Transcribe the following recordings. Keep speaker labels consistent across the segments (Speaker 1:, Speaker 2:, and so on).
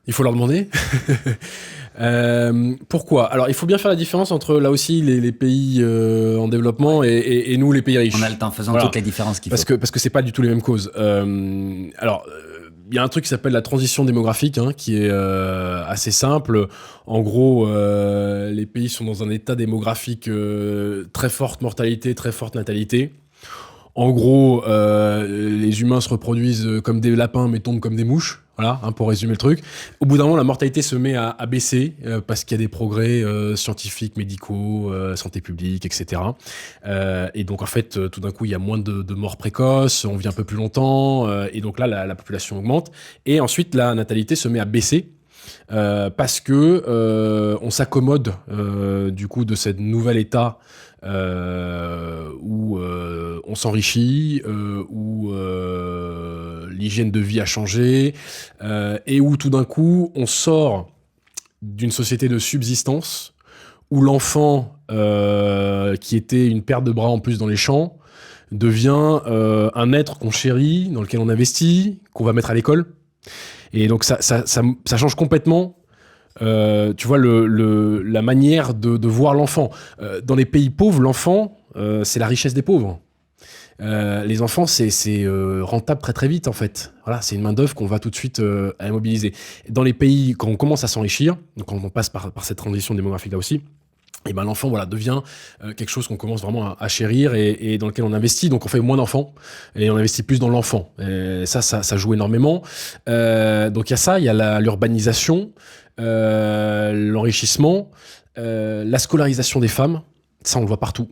Speaker 1: Il faut leur demander. Pourquoi? Alors, il faut bien faire la différence entre, là aussi, les pays en développement et nous, les pays
Speaker 2: On
Speaker 1: riches.
Speaker 2: a le temps, faisant
Speaker 1: Voilà.
Speaker 2: toutes les différences qu'il faut.
Speaker 1: Parce que c'est pas du tout les mêmes causes. Alors, il y a un truc qui s'appelle la transition démographique, hein, qui est assez simple. En gros, les pays sont dans un état démographique très forte mortalité, très forte natalité. En gros, les humains se reproduisent comme des lapins, mais tombent comme des mouches. Voilà, hein, pour résumer le truc. Au bout d'un moment, la mortalité se met à baisser parce qu'il y a des progrès scientifiques, médicaux, santé publique, etc. Et donc, en fait, tout d'un coup, il y a moins de morts précoces, on vit un peu plus longtemps, et donc là, la population augmente. Et ensuite, la natalité se met à baisser. Parce que on s'accommode du coup de ce nouvel état où on s'enrichit, où l'hygiène de vie a changé, et où tout d'un coup on sort d'une société de subsistance où l'enfant qui était une paire de bras en plus dans les champs devient un être qu'on chérit, dans lequel on investit, qu'on va mettre à l'école. Et donc ça change complètement, tu vois, la manière de voir l'enfant. Dans les pays pauvres, l'enfant, c'est la richesse des pauvres. Les enfants, c'est rentable très très vite en fait. Voilà, c'est une main d'œuvre qu'on va tout de suite immobiliser. Dans les pays, quand on commence à s'enrichir, donc quand on passe par cette transition démographique là aussi, et ben l'enfant voilà devient quelque chose qu'on commence vraiment à chérir et dans lequel on investit, donc on fait moins d'enfants et on investit plus dans l'enfant, et ça joue énormément. Donc il y a ça, il y a l'urbanisation, l'enrichissement, la scolarisation des femmes, ça on le voit partout.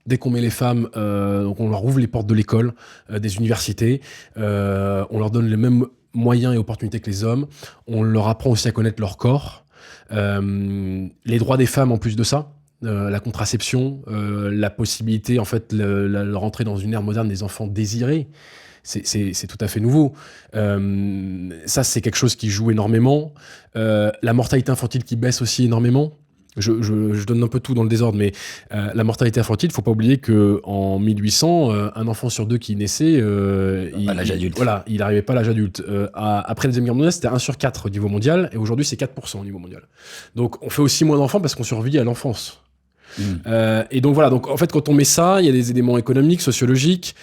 Speaker 1: Dès qu'on met les femmes, donc on leur ouvre les portes de l'école, des universités, on leur donne les mêmes moyens et opportunités que les hommes, on leur apprend aussi à connaître leur corps, les droits des femmes en plus de ça, la contraception, la possibilité en fait de rentrer dans une ère moderne des enfants désirés. C'est tout à fait nouveau. Ça, c'est quelque chose qui joue énormément. La mortalité infantile qui baisse aussi énormément. Je donne un peu tout dans le désordre, mais la mortalité infantile, il ne faut pas oublier qu'en 1800, un enfant sur deux qui naissait,
Speaker 2: Pas l'âge adulte.
Speaker 1: voilà, il n'arrivait pas à l'âge adulte. Après la Deuxième Guerre mondiale, c'était 1 sur 4 au niveau mondial, et aujourd'hui, c'est 4% au niveau mondial. Donc, on fait aussi moins d'enfants parce qu'on survit à l'enfance. Et donc voilà, donc en fait quand on met ça, il y a des éléments économiques, sociologiques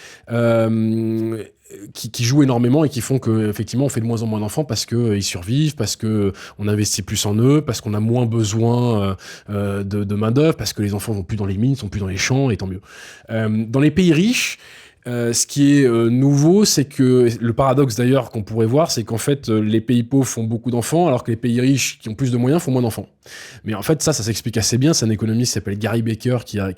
Speaker 1: qui jouent énormément et qui font que effectivement on fait de moins en moins d'enfants parce que ils survivent, parce que on investit plus en eux, parce qu'on a moins besoin de main d'œuvre, parce que les enfants vont plus dans les mines, sont plus dans les champs, et tant mieux. Dans les pays riches, ce qui est nouveau, c'est que le paradoxe d'ailleurs qu'on pourrait voir, c'est qu'en fait les pays pauvres font beaucoup d'enfants, alors que les pays riches qui ont plus de moyens font moins d'enfants. Mais en fait ça s'explique assez bien. C'est un économiste qui s'appelle Gary Becker qui a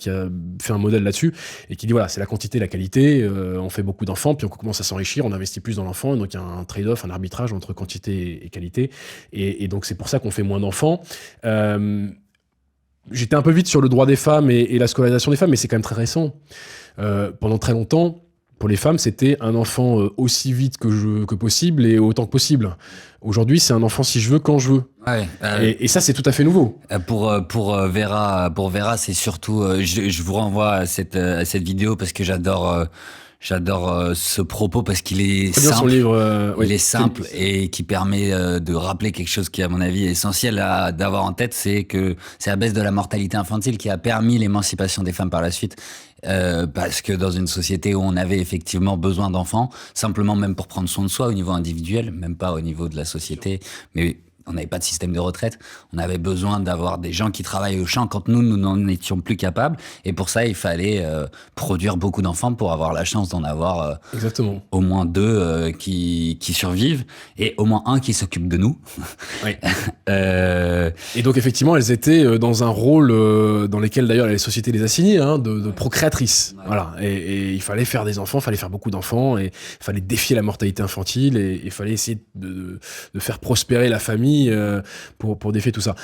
Speaker 1: fait un modèle là-dessus et qui dit voilà, c'est la quantité et la qualité. On fait beaucoup d'enfants, puis on commence à s'enrichir, on investit plus dans l'enfant, donc il y a un trade-off, un arbitrage entre quantité et qualité. Et donc c'est pour ça qu'on fait moins d'enfants. J'étais un peu vite sur le droit des femmes et la scolarisation des femmes, mais c'est quand même très récent. Pendant très longtemps, pour les femmes, c'était un enfant aussi vite que possible et autant que possible. Aujourd'hui, c'est un enfant si je veux, quand je veux.
Speaker 2: Ouais,
Speaker 1: Et ça, c'est tout à fait nouveau.
Speaker 2: pour Vera, c'est surtout. Je vous renvoie à cette vidéo parce que j'adore ce propos parce qu'il est
Speaker 1: Très bien son
Speaker 2: simple.
Speaker 1: livre.
Speaker 2: Il
Speaker 1: Oui.
Speaker 2: est simple et qui permet de rappeler quelque chose qui, à mon avis, est essentiel d'avoir en tête, c'est que c'est la baisse de la mortalité infantile qui a permis l'émancipation des femmes par la suite. Parce que dans une société où on avait effectivement besoin d'enfants, simplement même pour prendre soin de soi au niveau individuel, même pas au niveau de la société, mais on n'avait pas de système de retraite, on avait besoin d'avoir des gens qui travaillent au champ quand nous n'en étions plus capables, et pour ça il fallait produire beaucoup d'enfants pour avoir la chance d'en avoir
Speaker 1: Exactement.
Speaker 2: au moins 2 qui survivent, et au moins un qui s'occupe de nous.
Speaker 1: Oui. Et donc effectivement, elles étaient dans un rôle dans lequel d'ailleurs les sociétés les assignaient, hein, de procréatrices. Ouais. Voilà. Et il fallait faire des enfants, il fallait faire beaucoup d'enfants, et il fallait défier la mortalité infantile, et il fallait essayer de faire prospérer la famille pour défier tout ça.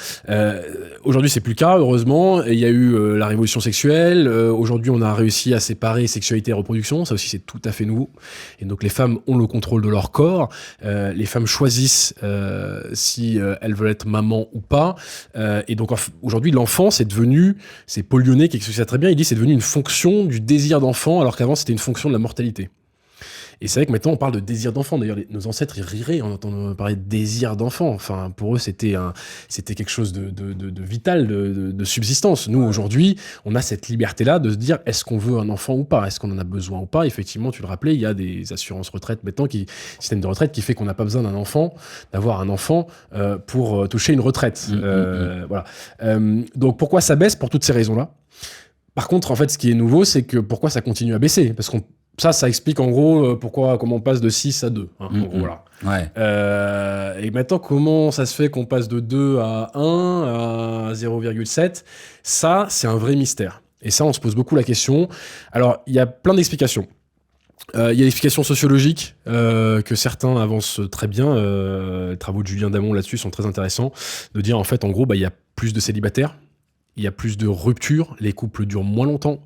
Speaker 1: Aujourd'hui, c'est plus le cas, heureusement. Il y a eu la révolution sexuelle. Aujourd'hui, on a réussi à séparer sexualité et reproduction. Ça aussi, c'est tout à fait nouveau. Et donc, les femmes ont le contrôle de leur corps. Les femmes choisissent si elles veulent être maman ou pas. Et donc, aujourd'hui, l'enfant, c'est Paul Lyonnais qui explique ça très bien. Il dit c'est devenu une fonction du désir d'enfant, alors qu'avant, c'était une fonction de la mortalité. Et c'est vrai que maintenant, on parle de désir d'enfant. D'ailleurs, nos ancêtres, ils riraient en entendant parler de désir d'enfant. Enfin, pour eux, c'était quelque chose de vital, de subsistance. Nous, aujourd'hui, on a cette liberté-là de se dire, est-ce qu'on veut un enfant ou pas? Est-ce qu'on en a besoin ou pas? Effectivement, tu le rappelais, il y a des assurances retraite maintenant, système de retraite qui fait qu'on n'a pas besoin d'avoir un enfant pour toucher une retraite. Voilà. Donc, pourquoi ça baisse? Pour toutes ces raisons-là. Par contre, en fait, ce qui est nouveau, c'est que pourquoi ça continue à baisser? Parce qu'on ça explique en gros comment on passe de 6 à 2. En gros, voilà.
Speaker 2: Ouais.
Speaker 1: Et maintenant, comment ça se fait qu'on passe de 2 à 1 à 0,7? Ça, c'est un vrai mystère. Et ça, on se pose beaucoup la question. Alors, il y a plein d'explications. Il y a l'explication sociologique que certains avancent très bien. Les travaux de Julien Damon là-dessus sont très intéressants. De dire, en fait, en gros, il y a plus de célibataires. Il y a plus de ruptures, les couples durent moins longtemps.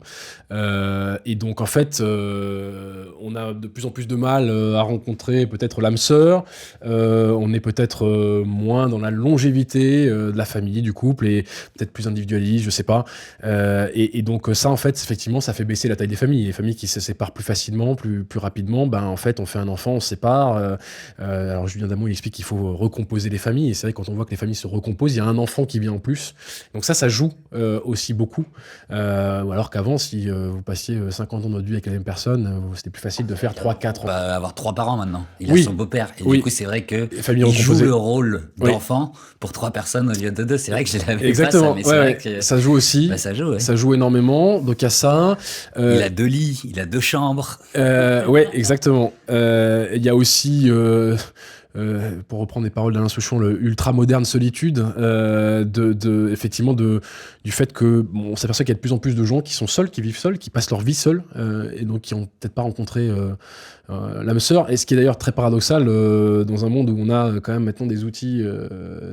Speaker 1: Et donc, en fait, on a de plus en plus de mal à rencontrer peut-être l'âme sœur. On est peut-être moins dans la longévité de la famille, du couple, et peut-être plus individualiste, je sais pas. Et donc, ça, en fait, effectivement, ça fait baisser la taille des familles. Les familles qui se séparent plus facilement, plus rapidement, en fait, on fait un enfant, on se sépare. Alors, Julien Damon, il explique qu'il faut recomposer les familles. Et c'est vrai, quand on voit que les familles se recomposent, il y a un enfant qui vient en plus. Donc ça joue aussi beaucoup. Alors qu'avant, si vous passiez 50 ans de votre vie avec la même personne, c'était plus facile de faire 3-4 ans.
Speaker 2: Avoir 3 parents maintenant. Il a
Speaker 1: Oui.
Speaker 2: son beau-père. Et
Speaker 1: Oui.
Speaker 2: du coup, c'est vrai que
Speaker 1: Famille
Speaker 2: il joue
Speaker 1: recomposée.
Speaker 2: le rôle d'enfant pour 3 personnes au lieu de 2. C'est vrai que je l'avais
Speaker 1: Exactement.
Speaker 2: pas ça, mais c'est vrai que
Speaker 1: ça joue aussi.
Speaker 2: ça joue, ouais.
Speaker 1: Ça joue énormément. Donc à ça.
Speaker 2: Il a 2 lits, il a 2 chambres.
Speaker 1: Ouais, exactement. Il y a aussi. Pour reprendre les paroles d'Alain Souchon, le ultra-moderne solitude, effectivement, du fait que on s'aperçoit qu'il y a de plus en plus de gens qui sont seuls, qui vivent seuls, qui passent leur vie seuls, et donc qui n'ont peut-être pas rencontré l'âme sœur. Et ce qui est d'ailleurs très paradoxal dans un monde où on a quand même maintenant des outils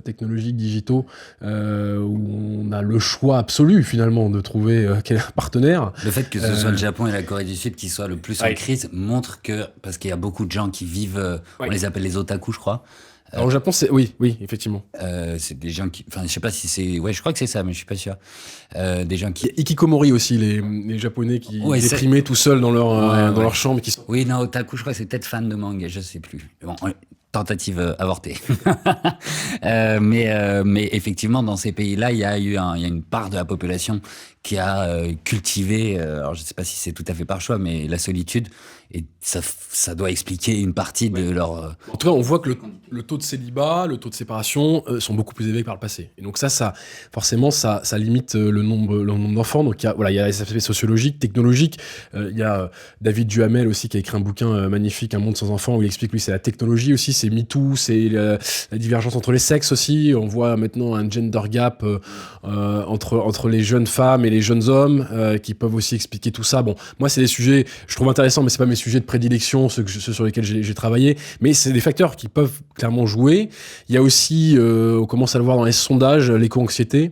Speaker 1: technologiques, digitaux, où on a le choix absolu finalement de trouver quel partenaire.
Speaker 2: Le fait que ce soit le Japon et la Corée du Sud qui soient le plus en crise montre que, parce qu'il y a beaucoup de gens qui vivent, on les appelle les otaku, je crois.
Speaker 1: Alors au Japon, c'est oui, effectivement.
Speaker 2: C'est des gens qui, enfin, je sais pas si c'est, ouais, je crois que c'est ça, mais je suis pas sûr. Des gens qui.
Speaker 1: Ikikomori aussi, les Japonais qui déprimés tout seuls dans leur chambre. Qui sont...
Speaker 2: Oui, non, otaku, je crois que c'est peut-être fan de manga, je sais plus. Bon, tentative avortée. Mais effectivement, dans ces pays-là, il y a une part de la population qui a cultivé, alors je sais pas si c'est tout à fait par choix, mais la solitude. Et ça doit expliquer une partie de leur...
Speaker 1: En tout cas, on voit que le taux de célibat, le taux de séparation sont beaucoup plus élevés que par le passé. Et donc forcément, ça limite le nombre d'enfants. Donc il y a les aspects sociologiques, technologiques. Il y a David Duhamel aussi qui a écrit un bouquin magnifique, Un monde sans enfants, où il explique, lui, c'est la technologie aussi, c'est MeToo, c'est la divergence entre les sexes aussi. On voit maintenant un gender gap entre les jeunes femmes et les jeunes hommes qui peuvent aussi expliquer tout ça. Bon, moi, c'est des sujets, je trouve intéressants, mais c'est pas mes sujets de prédilection, ceux sur lesquels j'ai travaillé, mais c'est des facteurs qui peuvent clairement jouer. Il y a aussi, on commence à le voir dans les sondages, l'éco-anxiété,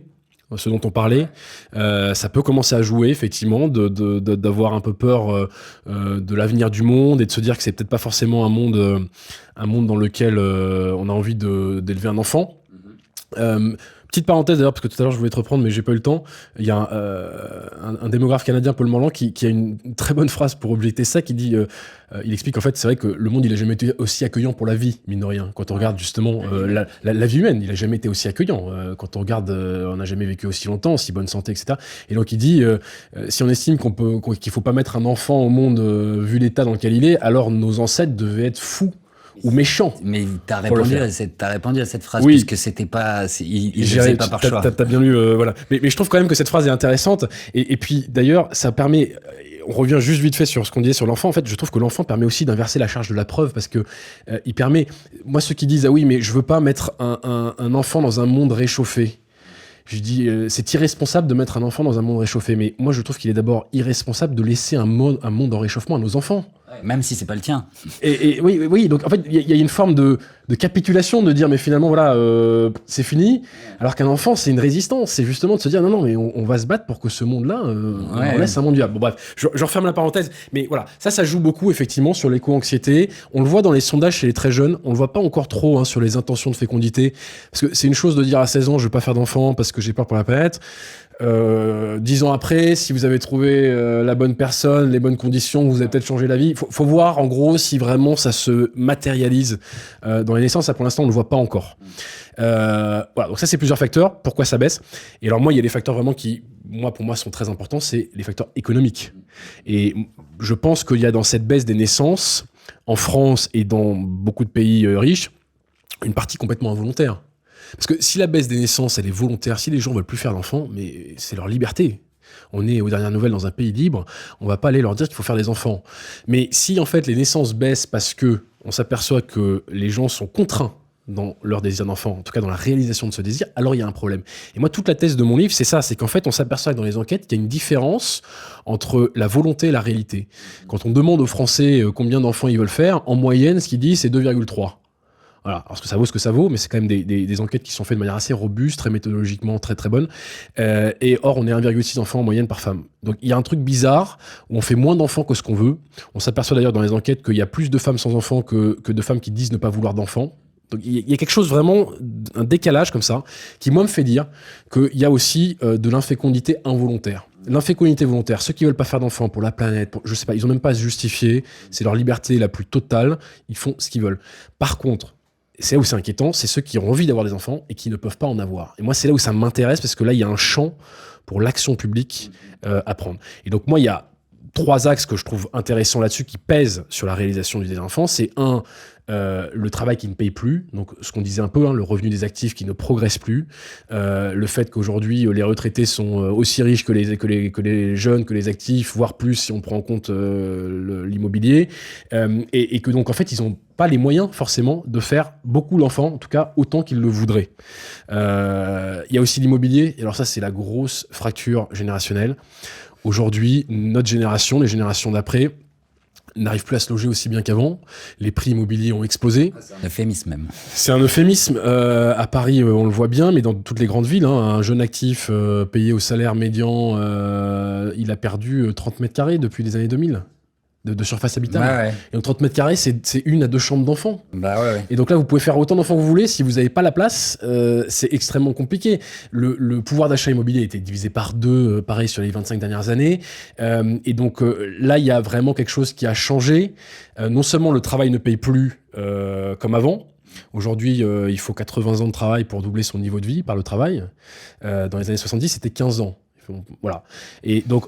Speaker 1: ce dont on parlait. Ça peut commencer à jouer, effectivement, d'avoir un peu peur de l'avenir du monde et de se dire que c'est peut-être pas forcément un monde dans lequel on a envie d'élever un enfant. Petite parenthèse d'ailleurs, parce que tout à l'heure je voulais te reprendre, mais j'ai pas eu le temps. Il y a un démographe canadien, Paul Morland, qui a une très bonne phrase pour objecter ça, qui dit, il explique en fait, c'est vrai que le monde il a jamais été aussi accueillant pour la vie, mine de rien. Quand on regarde justement la vie humaine, il a jamais été aussi accueillant. Quand on regarde, on n'a jamais vécu aussi longtemps, aussi bonne santé, etc. Et donc il dit, si on estime qu'il faut pas mettre un enfant au monde vu l'état dans lequel il est, alors nos ancêtres devaient être fous ou méchant.
Speaker 2: Mais t'as répondu à cette phrase,
Speaker 1: oui.
Speaker 2: Puisque c'était pas, il le faisait pas par choix.
Speaker 1: T'as bien lu, voilà. Mais je trouve quand même que cette phrase est intéressante. Et puis d'ailleurs, ça permet. On revient juste vite fait sur ce qu'on disait sur l'enfant. En fait, je trouve que l'enfant permet aussi d'inverser la charge de la preuve parce que il permet. Moi, ceux qui disent ah oui, mais je veux pas mettre un enfant dans un monde réchauffé. Je dis, c'est irresponsable de mettre un enfant dans un monde réchauffé. Mais moi, je trouve qu'il est d'abord irresponsable de laisser un monde en réchauffement à nos enfants.
Speaker 2: Même si c'est pas le tien.
Speaker 1: Et oui. Donc en fait, il y a une forme de capitulation, de dire mais finalement voilà, c'est fini. Alors qu'un enfant, c'est une résistance. C'est justement de se dire non, mais on va se battre pour que ce monde-là, on laisse un monde viable. Bon bref, je referme la parenthèse. Mais voilà, ça joue beaucoup effectivement sur l'éco-anxiété. On le voit dans les sondages chez les très jeunes. On le voit pas encore trop sur les intentions de fécondité. Parce que c'est une chose de dire à 16 ans, je veux pas faire d'enfant parce que j'ai peur pour la planète. 10 ans après, si vous avez trouvé la bonne personne, les bonnes conditions, vous avez peut-être changé la vie. Faut voir en gros si vraiment ça se matérialise dans les naissances. Ça, pour l'instant, on ne le voit pas encore. Voilà, donc ça, c'est plusieurs facteurs. Pourquoi ça baisse? Et alors moi, il y a des facteurs vraiment qui, pour moi, sont très importants. C'est les facteurs économiques. Et je pense qu'il y a dans cette baisse des naissances, en France et dans beaucoup de pays riches, une partie complètement involontaire. Parce que si la baisse des naissances, elle est volontaire, si les gens veulent plus faire d'enfants, mais c'est leur liberté. On est aux dernières nouvelles dans un pays libre, on va pas aller leur dire qu'il faut faire des enfants. Mais si en fait les naissances baissent parce que on s'aperçoit que les gens sont contraints dans leur désir d'enfant, en tout cas dans la réalisation de ce désir, alors il y a un problème. Et moi, toute la thèse de mon livre, c'est ça, c'est qu'en fait, on s'aperçoit que dans les enquêtes, qu'il y a une différence entre la volonté et la réalité. Quand on demande aux Français combien d'enfants ils veulent faire, en moyenne, ce qu'ils disent, c'est 2,3. Voilà, alors ça vaut ce que ça vaut, mais c'est quand même des enquêtes qui sont faites de manière assez robuste, très méthodologiquement, très très bonne. Et or, on est 1,6 enfants en moyenne par femme. Donc il y a un truc bizarre où on fait moins d'enfants que ce qu'on veut. On s'aperçoit d'ailleurs dans les enquêtes qu'il y a plus de femmes sans enfants que de femmes qui disent ne pas vouloir d'enfants. Donc il y a quelque chose vraiment, un décalage comme ça, qui moi me fait dire qu'il y a aussi de l'infécondité involontaire. L'infécondité volontaire, ceux qui veulent pas faire d'enfants pour la planète, je sais pas, ils ont même pas à se justifier, c'est leur liberté la plus totale, ils font ce qu'ils veulent. Par contre, c'est là où c'est inquiétant, c'est ceux qui ont envie d'avoir des enfants et qui ne peuvent pas en avoir. Et moi, c'est là où ça m'intéresse parce que là, il y a un champ pour l'action publique à prendre. Et donc, moi, il y a 3 axes que je trouve intéressants là-dessus qui pèsent sur la réalisation du désir d'enfant. C'est le travail qui ne paye plus, donc ce qu'on disait un peu, le revenu des actifs qui ne progresse plus, le fait qu'aujourd'hui les retraités sont aussi riches que les jeunes, que les actifs, voire plus si on prend en compte l'immobilier, et que donc en fait ils n'ont pas les moyens forcément de faire beaucoup d'enfants, en tout cas autant qu'ils le voudraient. Il y a aussi l'immobilier, et alors ça c'est la grosse fracture générationnelle. Aujourd'hui, notre génération, les générations d'après, n'arrivent plus à se loger aussi bien qu'avant. Les prix immobiliers ont explosé.
Speaker 2: C'est un euphémisme même.
Speaker 1: C'est un euphémisme. À Paris, on le voit bien, mais dans toutes les grandes villes, un jeune actif payé au salaire médian, il a perdu 30 mètres carrés depuis les années 2000 de surface habitable.
Speaker 2: Ouais.
Speaker 1: Et en 30 mètres carrés, c'est 1 à 2 chambres d'enfants.
Speaker 2: Bah ouais.
Speaker 1: Et donc là, vous pouvez faire autant d'enfants que vous voulez. Si vous n'avez pas la place, c'est extrêmement compliqué. Le pouvoir d'achat immobilier a été divisé par 2, pareil, sur les 25 dernières années. Et donc là, il y a vraiment quelque chose qui a changé. Non seulement le travail ne paye plus comme avant. Aujourd'hui, il faut 80 ans de travail pour doubler son niveau de vie par le travail. Dans les années 70, c'était 15 ans. Voilà. Et donc,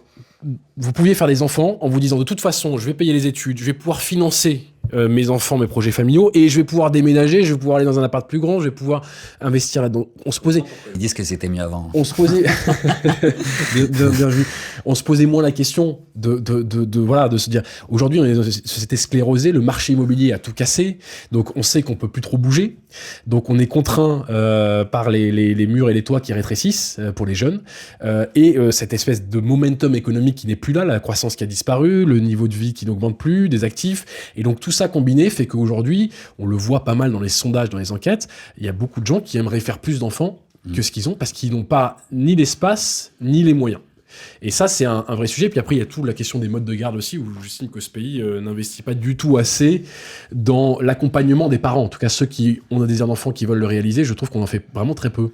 Speaker 1: vous pouviez faire des enfants en vous disant de toute façon, je vais payer les études, je vais pouvoir financer mes enfants, mes projets familiaux, et je vais pouvoir déménager, je vais pouvoir aller dans un appart plus grand, je vais pouvoir investir là-dedans. On se posait...
Speaker 2: Ils disent que c'était mieux avant.
Speaker 1: On se posait... bien vu. On se posait moins la question de se dire... Aujourd'hui, on est dans une société sclérosée, le marché immobilier a tout cassé, donc on sait qu'on peut plus trop bouger, donc on est contraint par les murs et les toits qui rétrécissent pour les jeunes, et cette espèce de momentum économique qui n'est plus là, la croissance qui a disparu, le niveau de vie qui n'augmente plus, des actifs, et donc tout ça combiné fait qu'aujourd'hui, on le voit pas mal dans les sondages, dans les enquêtes, il y a beaucoup de gens qui aimeraient faire plus d'enfants que ce qu'ils ont, parce qu'ils n'ont pas ni l'espace, ni les moyens. Et ça, c'est un vrai sujet. Puis après, il y a toute la question des modes de garde aussi, où j'estime que ce pays n'investit pas du tout assez dans l'accompagnement des parents. En tout cas, ceux qui ont un désir d'enfant, qui veulent le réaliser, je trouve qu'on en fait vraiment très peu.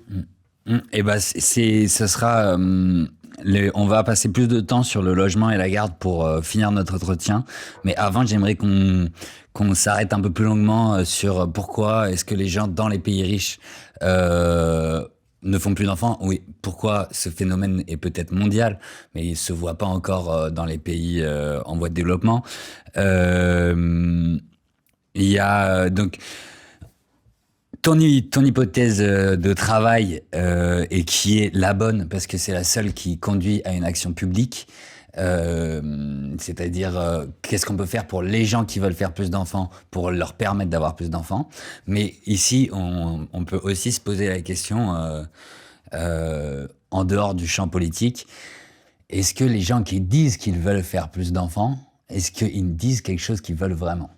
Speaker 2: Et bah, ce sera... on va passer plus de temps sur le logement et la garde pour finir notre entretien. Mais avant, j'aimerais qu'on s'arrête un peu plus longuement sur pourquoi est-ce que les gens dans les pays riches ne font plus d'enfants. Oui, pourquoi ce phénomène est peut-être mondial, mais il se voit pas encore dans les pays en voie de développement. Il y a donc... Ton hypothèse de travail, et qui est la bonne, parce que c'est la seule qui conduit à une action publique, c'est-à-dire qu'est-ce qu'on peut faire pour les gens qui veulent faire plus d'enfants, pour leur permettre d'avoir plus d'enfants. Mais ici, on peut aussi se poser la question, en dehors du champ politique, est-ce que les gens qui disent qu'ils veulent faire plus d'enfants, est-ce qu'ils disent quelque chose qu'ils veulent vraiment ?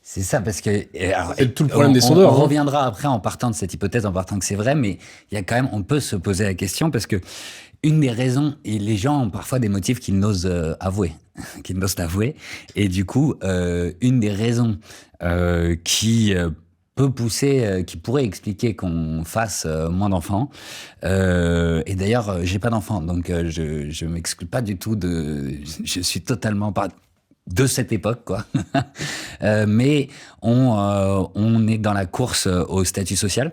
Speaker 2: C'est ça, parce que... Alors,
Speaker 1: c'est tout le problème des sondeurs.
Speaker 2: On reviendra après en partant de cette hypothèse, en partant que c'est vrai, mais il y a quand même, on peut se poser la question, parce que une des raisons, et les gens ont parfois des motifs qu'ils n'osent avouer, et du coup, une des raisons qui peut pousser, qui pourrait expliquer qu'on fasse moins d'enfants. Et d'ailleurs, j'ai pas d'enfants, donc je m'exclus pas du tout je suis totalement pas de cette époque, quoi. Mais on est dans la course au statut social.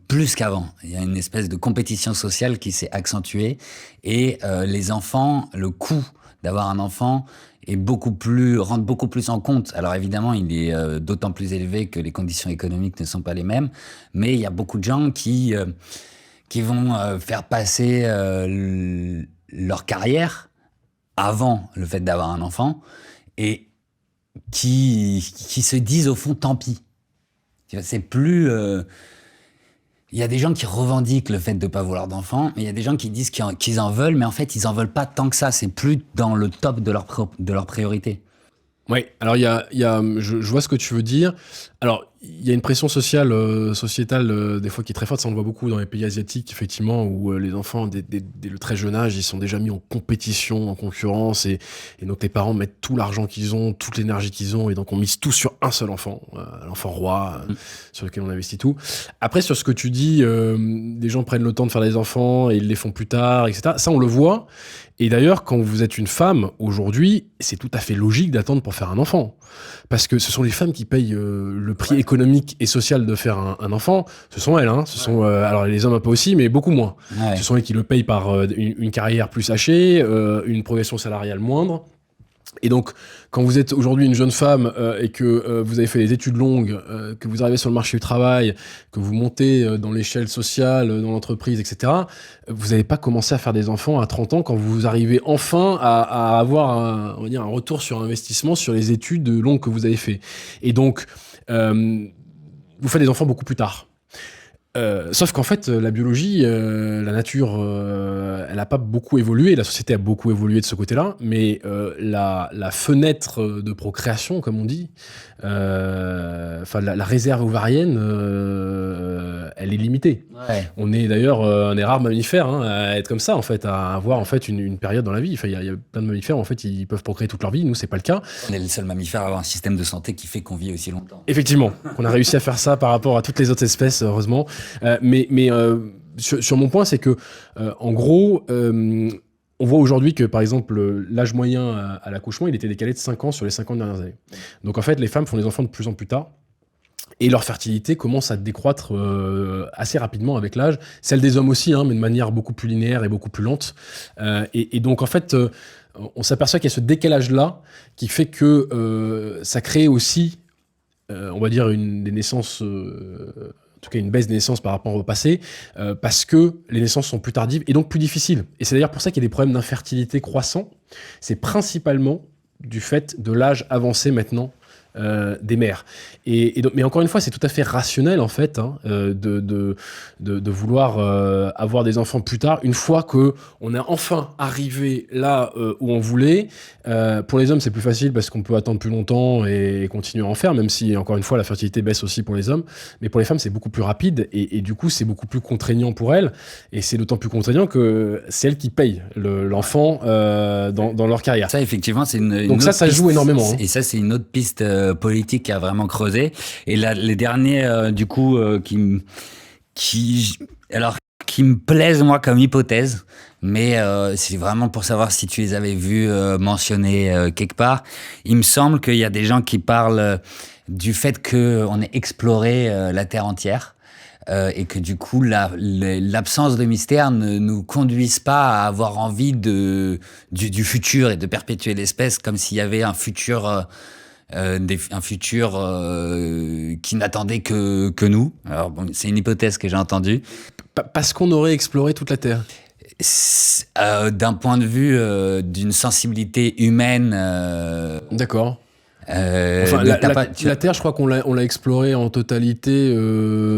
Speaker 2: Plus qu'avant. Il y a une espèce de compétition sociale qui s'est accentuée et les enfants, le coût d'avoir un enfant rentre beaucoup plus en compte. Alors évidemment, il est d'autant plus élevé que les conditions économiques ne sont pas les mêmes, mais il y a beaucoup de gens qui vont faire passer leur carrière avant le fait d'avoir un enfant et qui se disent au fond tant pis. Tu vois, c'est plus... Il y a des gens qui revendiquent le fait de ne pas vouloir d'enfants, mais il y a des gens qui disent qu'ils en veulent, mais en fait, ils en veulent pas tant que ça. C'est plus dans le top de leur priorité.
Speaker 1: Oui, alors je vois ce que tu veux dire. Alors, il y a une pression sociale, sociétale, des fois qui est très forte. Ça, on le voit beaucoup dans les pays asiatiques, effectivement, où les enfants, dès le très jeune âge, ils sont déjà mis en compétition, en concurrence, et donc les parents mettent tout l'argent qu'ils ont, toute l'énergie qu'ils ont, et donc on mise tout sur un seul enfant, l'enfant roi, sur lequel on investit tout. Après, sur ce que tu dis, des gens prennent le temps de faire des enfants, et ils les font plus tard, etc. Ça, on le voit. Et d'ailleurs, quand vous êtes une femme, aujourd'hui, c'est tout à fait logique d'attendre pour faire un enfant. Parce que ce sont les femmes qui payent le prix économique et social de faire un enfant. Ce sont elles. Hein. Alors les hommes un peu aussi, mais beaucoup moins. Ouais. Ce sont elles qui le payent par une carrière plus hachée, une progression salariale moindre. Et donc, quand vous êtes aujourd'hui une jeune femme et que vous avez fait des études longues, que vous arrivez sur le marché du travail, que vous montez dans l'échelle sociale, dans l'entreprise, etc., vous n'avez pas commencé à faire des enfants à 30 ans quand vous arrivez enfin à avoir on va dire un retour sur investissement sur les études longues que vous avez fait. Et donc, vous faites des enfants beaucoup plus tard. Sauf qu'en fait, la biologie, la nature, elle n'a pas beaucoup évolué, la société a beaucoup évolué de ce côté-là, mais la fenêtre de procréation, comme on dit, la réserve ovarienne, elle est limitée. Ouais. On est d'ailleurs un des rares mammifères à être comme ça, en fait, à avoir en fait une période dans la vie. Enfin, il y a plein de mammifères, en fait, ils peuvent procréer toute leur vie. Nous, c'est pas le cas.
Speaker 2: On est le seul mammifère à avoir un système de santé qui fait qu'on vit aussi longtemps.
Speaker 1: Effectivement, on a réussi à faire ça par rapport à toutes les autres espèces, heureusement. Sur mon point, c'est que, en gros, on voit aujourd'hui que, par exemple, l'âge moyen à l'accouchement, il était décalé de 5 ans sur les 50 dernières années. Donc, en fait, les femmes font des enfants de plus en plus tard. Et leur fertilité commence à décroître assez rapidement avec l'âge. Celle des hommes aussi, mais de manière beaucoup plus linéaire et beaucoup plus lente. Et donc, en fait, on s'aperçoit qu'il y a ce décalage-là qui fait que ça crée aussi, on va dire, des naissances... en tout cas une baisse des naissances par rapport au passé, parce que les naissances sont plus tardives et donc plus difficiles. Et c'est d'ailleurs pour ça qu'il y a des problèmes d'infertilité croissants. C'est principalement du fait de l'âge avancé maintenant des mères. Mais encore une fois, c'est tout à fait rationnel en fait de vouloir avoir des enfants plus tard, une fois qu'on est enfin arrivé là où on voulait. Pour les hommes, c'est plus facile parce qu'on peut attendre plus longtemps et continuer à en faire, même si, encore une fois, la fertilité baisse aussi pour les hommes. Mais pour les femmes, c'est beaucoup plus rapide et du coup, c'est beaucoup plus contraignant pour elles. Et c'est d'autant plus contraignant que c'est elles qui payent l'enfant dans leur carrière.
Speaker 2: Ça, effectivement, c'est une
Speaker 1: donc
Speaker 2: autre
Speaker 1: ça
Speaker 2: piste,
Speaker 1: joue énormément.
Speaker 2: Et ça, c'est une autre piste politique à vraiment creuser. Et là, les derniers, du coup, qui me plaisent, moi, comme hypothèse, mais c'est vraiment pour savoir si tu les avais vus mentionner quelque part. Il me semble qu'il y a des gens qui parlent du fait qu'on ait exploré la Terre entière et que du coup, l'absence de mystère ne nous conduise pas à avoir envie du futur et de perpétuer l'espèce comme s'il y avait un futur... un futur qui n'attendait que nous. Alors bon, c'est une hypothèse que j'ai entendue.
Speaker 1: Parce qu'on aurait exploré toute la Terre.
Speaker 2: D'un point de vue d'une sensibilité humaine.
Speaker 1: D'accord. La Terre, je crois qu'on l'a explorée en totalité.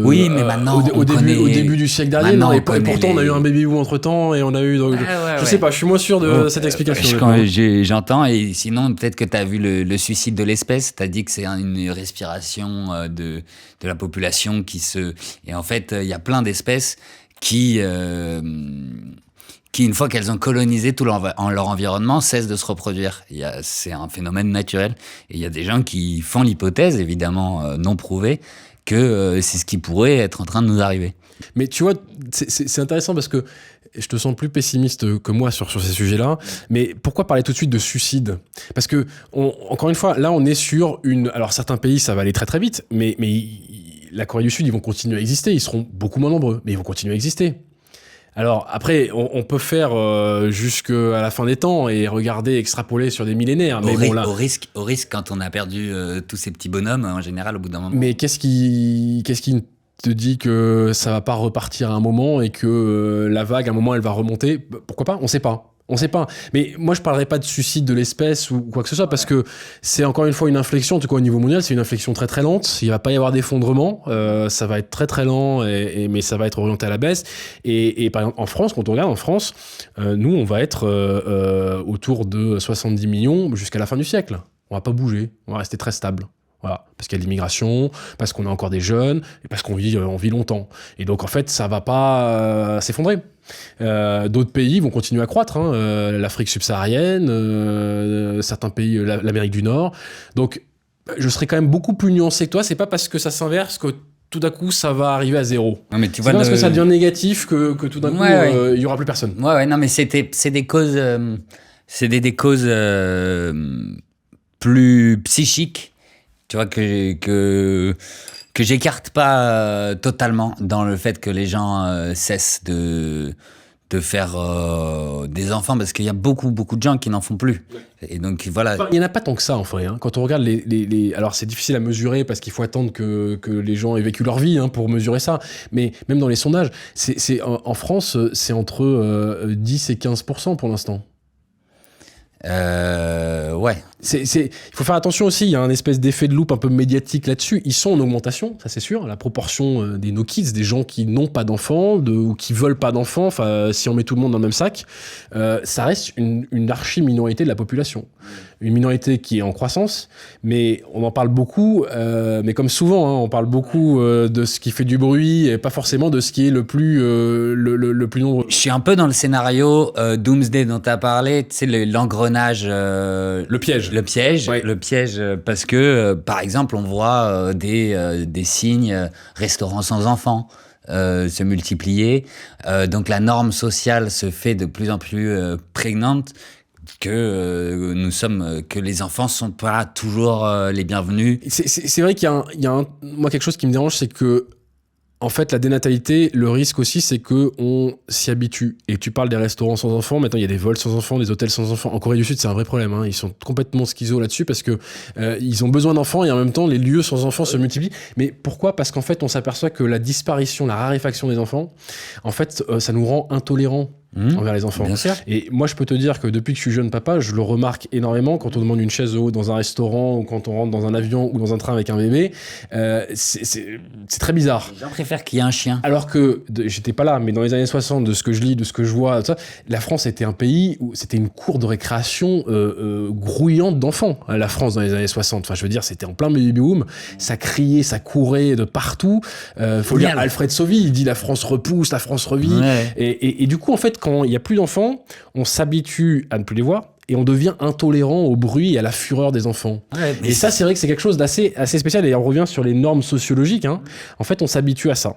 Speaker 2: Oui, mais maintenant
Speaker 1: au début du siècle dernier. Non, et pourtant, on a eu un baby boom entre temps et on a eu. Donc, je sais pas, je suis moins sûr de cette explication.
Speaker 2: J'entends, et sinon, peut-être que tu as vu le suicide de l'espèce. Tu as dit que c'est une respiration de la population qui se. Et en fait, il y a plein d'espèces qui qui, une fois qu'elles ont colonisé tout leur environnement, cessent de se reproduire. C'est un phénomène naturel. Et il y a des gens qui font l'hypothèse, évidemment non prouvée, que c'est ce qui pourrait être en train de nous arriver.
Speaker 1: Mais tu vois, c'est intéressant parce que je te sens plus pessimiste que moi sur ces sujets-là. Mais pourquoi parler tout de suite de suicide ? Parce que, encore une fois, là, on est sur une... Alors, certains pays, ça va aller très très vite, mais la Corée du Sud, ils vont continuer à exister. Ils seront beaucoup moins nombreux, mais ils vont continuer à exister. Alors, après, on peut faire jusqu'à la fin des temps et regarder, extrapoler sur des millénaires. Mais
Speaker 2: Au risque, quand on a perdu tous ces petits bonhommes, en général, au bout d'un moment.
Speaker 1: Mais qu'est-ce qui te dit que ça va pas repartir à un moment et que la vague, à un moment, elle va remonter ? Pourquoi pas ? On sait pas. On sait pas. Mais moi, je parlerai pas de suicide de l'espèce ou quoi que ce soit, parce que c'est encore une fois une inflexion. En tout cas, au niveau mondial, c'est une inflexion très très lente. Il va pas y avoir d'effondrement. Ça va être très très lent, mais ça va être orienté à la baisse. Et par exemple, en France, quand on regarde en France, nous, on va être autour de 70 millions jusqu'à la fin du siècle. On va pas bouger. On va rester très stable. Voilà, parce qu'il y a de l'immigration, parce qu'on a encore des jeunes, et parce qu'on vit longtemps. Et donc, en fait, ça va pas s'effondrer. D'autres pays vont continuer à croître, l'Afrique subsaharienne, certains pays, l'Amérique du Nord. Donc, je serais quand même beaucoup plus nuancé que toi. C'est pas parce que ça s'inverse que tout d'un coup, ça va arriver à zéro.
Speaker 2: Non, mais tu
Speaker 1: c'est
Speaker 2: vois
Speaker 1: pas parce que ça devient négatif que tout d'un coup, il y aura plus personne.
Speaker 2: Ouais, non, mais c'est des causes, c'est des causes plus psychiques. Tu vois, que j'écarte pas totalement dans le fait que les gens cessent de faire des enfants, parce qu'il y a beaucoup de gens qui n'en font plus. Et donc voilà.
Speaker 1: Enfin, il n'y en a pas tant que ça en vrai. Quand on regarde les... Alors c'est difficile à mesurer parce qu'il faut attendre que les gens aient vécu leur vie pour mesurer ça. Mais même dans les sondages, en France, c'est entre 10 et 15% pour l'instant.
Speaker 2: Ouais.
Speaker 1: Il faut faire attention aussi, il y a un espèce d'effet de loupe un peu médiatique là-dessus. Ils sont en augmentation, ça c'est sûr. La proportion des no kids, des gens qui n'ont pas d'enfants ou qui veulent pas d'enfants, enfin si on met tout le monde dans le même sac, ça reste une archi-minorité de la population. Une minorité qui est en croissance, mais on en parle beaucoup, mais comme souvent, on parle beaucoup de ce qui fait du bruit et pas forcément de ce qui est le plus nombreux.
Speaker 2: Je suis un peu dans le scénario Doomsday dont tu as parlé, tu sais, l'engrenage...
Speaker 1: Le piège.
Speaker 2: Ouais. Le piège, parce que, par exemple, on voit des signes restaurants sans enfants se multiplier. Donc la norme sociale se fait de plus en plus prégnante, que les enfants sont pas toujours les bienvenus.
Speaker 1: C'est vrai qu'il y a moi quelque chose qui me dérange, c'est que en fait, la dénatalité, le risque aussi, c'est qu'on s'y habitue. Et tu parles des restaurants sans enfants, maintenant il y a des vols sans enfants, des hôtels sans enfants. En Corée du Sud, c'est un vrai problème. Ils sont complètement schizo là-dessus parce que ils ont besoin d'enfants et en même temps, les lieux sans enfants se multiplient. Mais pourquoi ? Parce qu'en fait, on s'aperçoit que la disparition, la raréfaction des enfants, en fait, ça nous rend intolérants envers les enfants.
Speaker 2: Bien sûr.
Speaker 1: Et moi, je peux te dire que depuis que je suis jeune papa, je le remarque énormément quand on demande une chaise haute dans un restaurant ou quand on rentre dans un avion ou dans un train avec un bébé. C'est très bizarre.
Speaker 2: Les gens préfèrent qu'il y ait un chien.
Speaker 1: Alors que, j'étais pas là, mais dans les années 60, de ce que je lis, de ce que je vois, tout ça, la France était un pays où c'était une cour de récréation grouillante d'enfants. La France dans les années 60. Enfin, je veux dire, c'était en plein baby-boom. Ça criait, ça courait de partout. Faut lire Alfred Sauvy, il dit la France repousse, la France revit.
Speaker 2: Ouais.
Speaker 1: Et du coup, en fait, quand il y a plus d'enfants, on s'habitue à ne plus les voir. Et on devient intolérant au bruit et à la fureur des enfants.
Speaker 2: Ouais,
Speaker 1: et ça, c'est vrai que c'est quelque chose assez spécial. Et on revient sur les normes sociologiques. En fait, on s'habitue à ça.